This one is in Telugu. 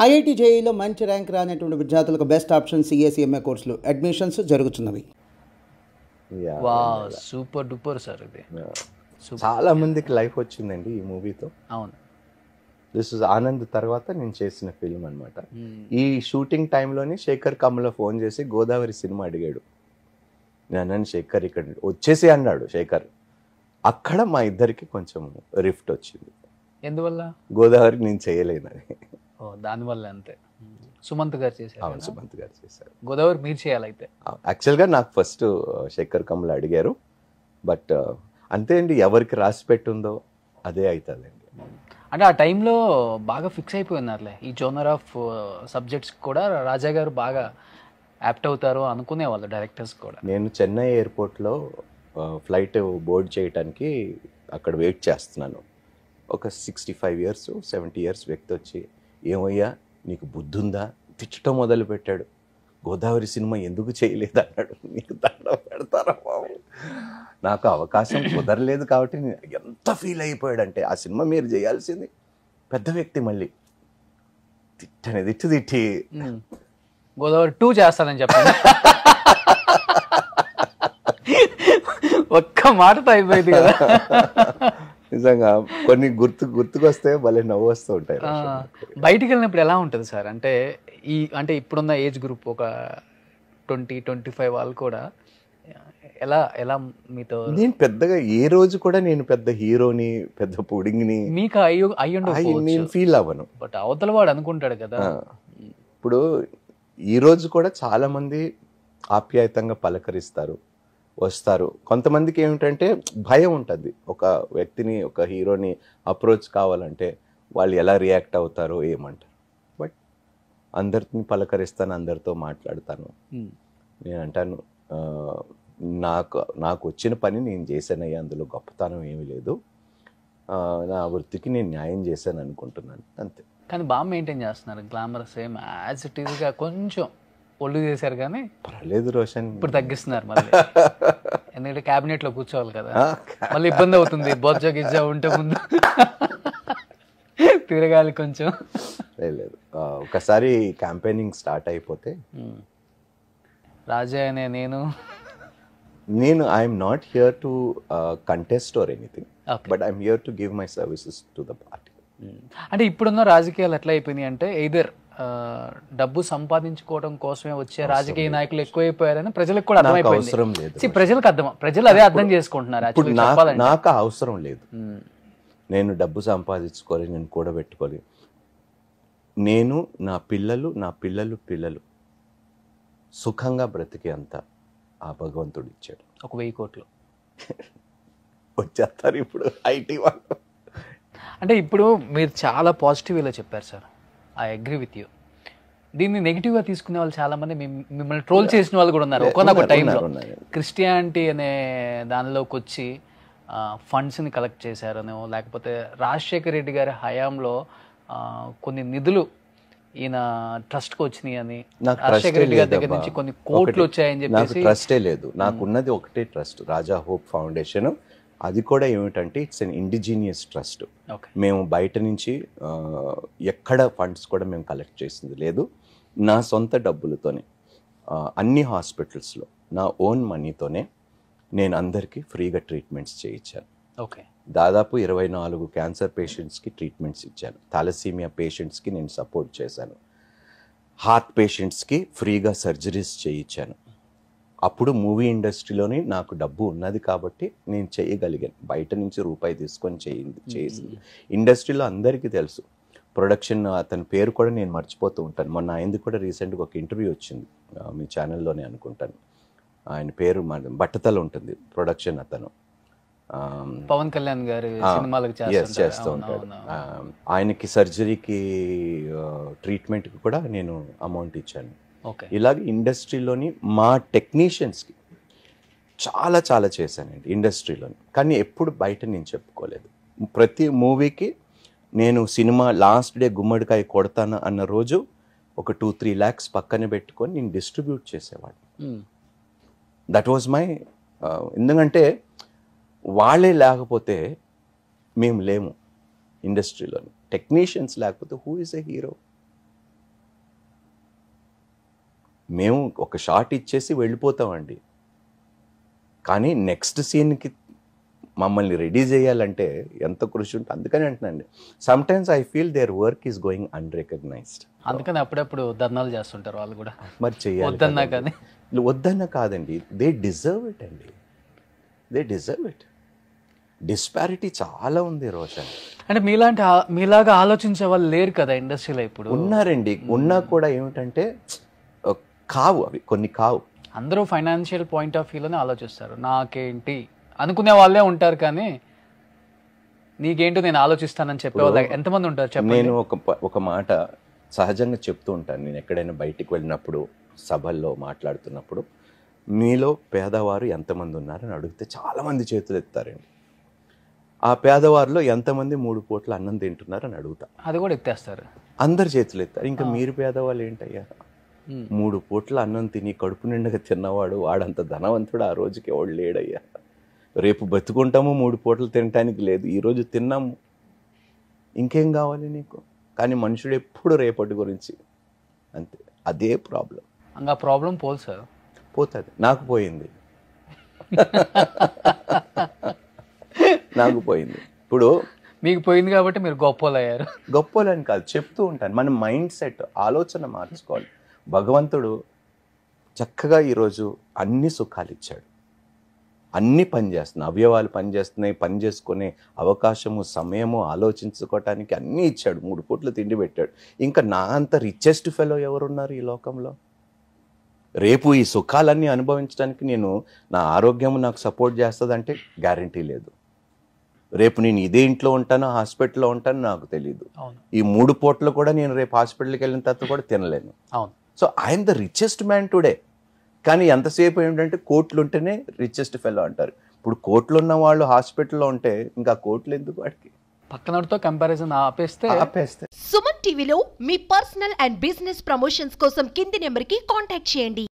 ఐఐటి జేఈలో మంచి ర్యాంక్ రానటువంటి విద్యార్థులకు బెస్ట్ ఆప్షన్ సిఎస్ఈఎంఏ కోర్సులు అడ్మిషన్స్ జరుగుతున్నవి. సూపర్ డూపర్ సార్ ఇది. చాలా మందికి లైఫ్ వచ్చిందండి ఈ మూవీతో. అవును, దిస్ ఇస్ ఆనంద్ తర్వాత నేను చేసిన ఫిల్మ్ అనమాట. ఈ షూటింగ్ టైంలోనే శేఖర్ కమల ఫోన్ చేసి గోదావరి సినిమా అడిగాడు. నేను అన్నాను శేఖర్ ఇక్కడ వచ్చేసి అన్నాడు శేఖర్. అక్కడ మా ఇద్దరికి కొంచెం రిఫ్ట్ వచ్చింది. ఎందువల్ల? గోదావరి నేను చేయలేనని. దానివల్ల అంతే. సుమంత్ గారు చేశారు. అవును, సుమంత్ గారు చేశారు. గోదావరి మీరు చేయాలైతే. యాక్చువల్గా నాకు ఫస్ట్ శేఖర్ కమల అడిగారు. బట్ అంతే అండి, ఎవరికి రాసి పెట్టుందో అదే అవుతుందండి. అంటే ఆ టైంలో బాగా ఫిక్స్ అయిపోయినారులే ఈ జోనర్ ఆఫ్ సబ్జెక్ట్స్ కూడా. రాజా గారు బాగా యాప్ట్ అవుతారు అనుకునేవాళ్ళు డైరెక్టర్స్ కూడా. నేను చెన్నై ఎయిర్పోర్ట్లో ఫ్లైట్ బోర్డ్ చేయడానికి అక్కడ వెయిట్ చేస్తున్నాను. ఒక 65 years 70 years వ్యక్తి వచ్చి, ఏమయ్యా నీకు బుద్ధి ఉందా, తిట్టడం మొదలు పెట్టాడు. గోదావరి సినిమా ఎందుకు చేయలేదు అన్నాడు. నీకు దండం పెడతారా బాబు, నాకు అవకాశం కుదరలేదు కాబట్టి. ఎంత ఫీల్ అయిపోయాడంటే, ఆ సినిమా మీరు చేయాల్సింది పెద్ద వ్యక్తి, మళ్ళీ తిట్టి గోదావరి 2 చేస్తానని చెప్పండి. ఒక్క మాటతో అయిపోయింది కదా. నిజంగా కొన్ని గుర్తుకొస్తే భలే నవ్వు వస్తూ ఉంటాయి. బయటికి వెళ్ళినప్పుడు ఎలా ఉంటుంది సార్? అంటే ఇప్పుడున్న ఏజ్ గ్రూప్ ఒక 20-25 వాళ్ళు కూడా ఎలా ఎలా మీతో? నేను పెద్దగా ఏ రోజు కూడా నేను పెద్ద హీరోని, పెద్ద పుడింగ్ని మీకు నేను ఫీల్ అవ్వను. బట్ అవతల వాడు అనుకుంటాడు కదా. ఇప్పుడు ఈ రోజు కూడా చాలా మంది ఆప్యాయతంగా పలకరిస్తారు, వస్తారు. కొంతమందికి ఏమిటంటే భయం ఉంటుంది, ఒక వ్యక్తిని, ఒక హీరోని అప్రోచ్ కావాలంటే వాళ్ళు ఎలా రియాక్ట్ అవుతారో ఏమంటారు. బట్ అందరిని పలకరిస్తాను, అందరితో మాట్లాడతాను. నేను అంటాను, నాకు వచ్చిన పని నేను చేశానయ్యా, అందులో గొప్పతనం ఏమీ లేదు, నా వృత్తికి నేను న్యాయం చేశాను అనుకుంటున్నాను, అంతే. కానీ బాగా మెయింటైన్ చేస్తున్నారు, గ్లామర్ సేమ్ యాజ్ ఇట్ ఈస్గా. కొంచెం ఒళ్ళు చేశారు కానీ పర్లేదు రోషన్. ఇప్పుడు తగ్గిస్తున్నారు మళ్ళీ, ఎందుకంటే క్యాబినెట్లో కూర్చోవాలి కదా, మళ్ళీ ఇబ్బంది అవుతుంది. బొజ్జా గిజ్జా ఉంటే ముందు తిరగాలి కొంచెం. లేదు, ఒకసారి క్యాంపెయినింగ్ స్టార్ట్ అయిపోతే రాజా అనే నేను I'm not here to contest or anything, but I'm here to give my services to the party. అంటే ఇప్పుడున్న రాజకీయాలు ఎట్లా అయిపోయినాయి అంటే, ఎయిదర్ డబ్బు సంపాదించుకోవడం కోసమే వచ్చే రాజకీయ నాయకులు ఎక్కువైపోయారని ప్రజలకు కూడా అర్థమైపోయింది. ప్రజలు అదే అర్థం చేసుకుంటున్నారు. నాకు అవసరం లేదు, నేను డబ్బు సంపాదించుకోవాలి, నేను కూడబెట్టుకోవాలి. నేను నా పిల్లలు సుఖంగా బ్రతికే అంత ఆ భగవంతుడు ఇచ్చాడు. ఒక 1000 కోట్లు వచ్చేస్తారు ఇప్పుడు ఐటీ వాళ్ళు. అంటే ఇప్పుడు మీరు చాలా పాజిటివ్ ఇలా చెప్పారు sir, I agree with you. దీన్ని నెగిటివ్గా తీసుకునే వాళ్ళు చాలా మంది, మిమ్మల్ని ట్రోల్ చేసిన వాళ్ళు కూడా ఉన్నారు. ఒకనొక టైంలో క్రిస్టియానిటీ అనే దానిలోకి వచ్చి ఫండ్స్ని కలెక్ట్ చేశారనో, లేకపోతే రాజశేఖర రెడ్డి గారి హయాంలో కొన్ని నిధులు ఈయన ట్రస్ట్కి వచ్చినాయి అని, రాజశేఖర రెడ్డి గారి దగ్గర నుంచి కొన్ని కోట్లు వచ్చాయని చెప్పేసి. ట్రస్టే లేదు, నాకున్నది ఒకటే ట్రస్ట్, రాజా హోప్ ఫౌండేషన్. అది కూడా ఏమిటంటే ఇట్స్ అన్ ఇండిజీనియస్ ట్రస్ట్. మేము బయట నుంచి ఎక్కడ ఫండ్స్ కూడా మేము కలెక్ట్ చేసింది లేదు. నా సొంత డబ్బులతోనే అన్ని హాస్పిటల్స్లో నా ఓన్ మనీతోనే నేను అందరికీ ఫ్రీగా ట్రీట్మెంట్స్ చేయించాను. ఓకే, దాదాపు 24 క్యాన్సర్ పేషెంట్స్కి ట్రీట్మెంట్స్ ఇచ్చాను. థాలసీమియా పేషెంట్స్కి నేను సపోర్ట్ చేశాను. హార్ట్ పేషెంట్స్కి ఫ్రీగా సర్జరీస్ చేయించాను. అప్పుడు మూవీ ఇండస్ట్రీలోనే నాకు డబ్బు ఉన్నది కాబట్టి నేను చేయగలిగాను. బయట నుంచి రూపాయి తీసుకొని చేసింది ఇండస్ట్రీలో అందరికీ తెలుసు. ప్రొడక్షన్ అతని పేరు కూడా నేను మర్చిపోతూ ఉంటాను. మొన్న ఆయనది కూడా రీసెంట్గా ఒక ఇంటర్వ్యూ వచ్చింది మీ ఛానల్లోనే అనుకుంటాను. ఆయన పేరు బట్టతల ఉంటుంది, ప్రొడక్షన్ అతను. పవన్ కళ్యాణ్ గారు చేస్తూ ఉంటాడు. ఆయనకి సర్జరీకి ట్రీట్మెంట్కి కూడా నేను అమౌంట్ ఇచ్చాను. ఇలాగే ఇండస్ట్రీలోని మా టెక్నీషియన్స్కి చాలా చాలా చేశానండి ఇండస్ట్రీలోని. కానీ ఎప్పుడు బయట నేను చెప్పుకోలేదు. ప్రతి మూవీకి నేను సినిమా లాస్ట్ డే గుమ్మడికాయ కొడతాను అన్న రోజు ఒక 2-3 lakhs పక్కన పెట్టుకొని నేను డిస్ట్రిబ్యూట్ చేసేవాడిని. దట్ వాజ్ మై, ఎందుకంటే వాళ్ళే లేకపోతే మేము లేము ఇండస్ట్రీలోని. టెక్నీషియన్స్ లేకపోతే హూ ఈజ్ ఎ హీరో? మేము ఒక షాట్ ఇచ్చేసి వెళ్ళిపోతామండి, కానీ నెక్స్ట్ సీన్కి మమ్మల్ని రెడీ చేయాలంటే ఎంత కృషి ఉంటుంది. అందుకని అంటున్నాండి, sometimes I feel their work is going unrecognised. అందుకని అప్పుడప్పుడు ధర్నాలు చేస్తుంటారు వాళ్ళు కూడా, మరి చెయ్యాలి వద్దన్నా కానీ. వద్దన్నా కాదండి, దే డిజర్వ్ ఇట్ అండి, దే డిజర్వ్ ఇట్. డిస్పారిటీ చాలా ఉంది రోషన్. అంటే మీలాగా ఆలోచించే వాళ్ళు లేరు కదా ఇండస్ట్రీలో ఇప్పుడు. ఉన్నారండి, ఉన్నా కూడా ఏమిటంటే కావు, అవి కొన్ని కావు. అందరూ ఫైనాన్షియల్ పాయింట్ ఆఫ్ వ్యూలోనే ఆలోచిస్తారు. నాకేంటి అనుకునే వాళ్ళే ఉంటారు, కానీ నీకేంటో నేను ఆలోచిస్తానని చెప్పేవాళ్ళు ఎంతమంది ఉంటారు చెప్పండి. నేను ఒక మాట సహజంగా చెప్తూ ఉంటాను. నేను ఎక్కడైనా బయటికి వెళ్ళినప్పుడు, సభల్లో మాట్లాడుతున్నప్పుడు, మీలో పేదవారు ఎంతమంది ఉన్నారని అడిగితే చాలామంది చేతులు ఎత్తారండి. ఆ పేదవారిలో ఎంతమంది 3 పూట్ల అన్నం తింటున్నారని అడుగుతా, అది కూడా ఎత్తేస్తారు. అందరు చేతులు ఎత్తారు. ఇంకా మీరు పేదవాళ్ళు ఏంటయ్యా, 3 పూట్ల అన్నం తిని కడుపు నిండగా తిన్నవాడు వాడంత ధనవంతుడు ఆ రోజుకి ఎవడు లేడయ్యా. రేపు బతుకుంటాము, 3 పూటలు తినటానికి లేదు, ఈరోజు తిన్నాము, ఇంకేం కావాలి నీకు. కానీ మనుషుడు ఎప్పుడు రేపటి గురించి, అంతే. అదే ప్రాబ్లం. ఇంకా ప్రాబ్లం పోదు సార్, పోతుంది. నాకు పోయింది, నాకు పోయింది. ఇప్పుడు మీకు పోయింది కాబట్టి మీరు గొప్పలు అయ్యారు. గొప్పలని కాదు, చెప్తూ ఉంటాను. మన మైండ్ సెట్, ఆలోచన మార్చుకోవాలి. భగవంతుడు చక్కగా ఈరోజు అన్ని సుఖాలు ఇచ్చాడు, అన్ని పనిచేస్తున్నాయి, అవయవాలు పనిచేస్తున్నాయి, పని చేసుకునే అవకాశము, సమయము, ఆలోచించుకోవటానికి అన్నీ ఇచ్చాడు. 3 పూట్ల తిండి పెట్టాడు. ఇంకా నా అంత రిచెస్ట్ ఫెలో ఎవరున్నారు ఈ లోకంలో? రేపు ఈ సుఖాలన్నీ అనుభవించడానికి నేను, నా ఆరోగ్యము నాకు సపోర్ట్ చేస్తుందంటే గ్యారంటీ లేదు. రేపు నేను ఇదే ఇంట్లో ఉంటానో హాస్పిటల్లో ఉంటానో నాకు తెలియదు. ఈ 3 పూటలు కూడా నేను రేపు హాస్పిటల్కి వెళ్ళిన తర్వాత కూడా తినలేను. So I'm the richest man today. కానీ ఎంతసేపు ఏంటంటే కోట్లు ఉంటేనే రిచెస్ట్ ఫెలో అంటారు. ఇప్పుడు కోట్లు ఉన్న వాళ్ళు హాస్పిటల్లో ఉంటే ఇంకా కోట్లు ఎందుకు వాడికి? పక్కనతో కంపారిజన్ ఆపేస్తే. సుమన్ టీవీలో మీ పర్సనల్ అండ్ బిజినెస్ ప్రమోషన్స్ కోసం కింది నెంబర్కి కాంటాక్ట్ చేయండి.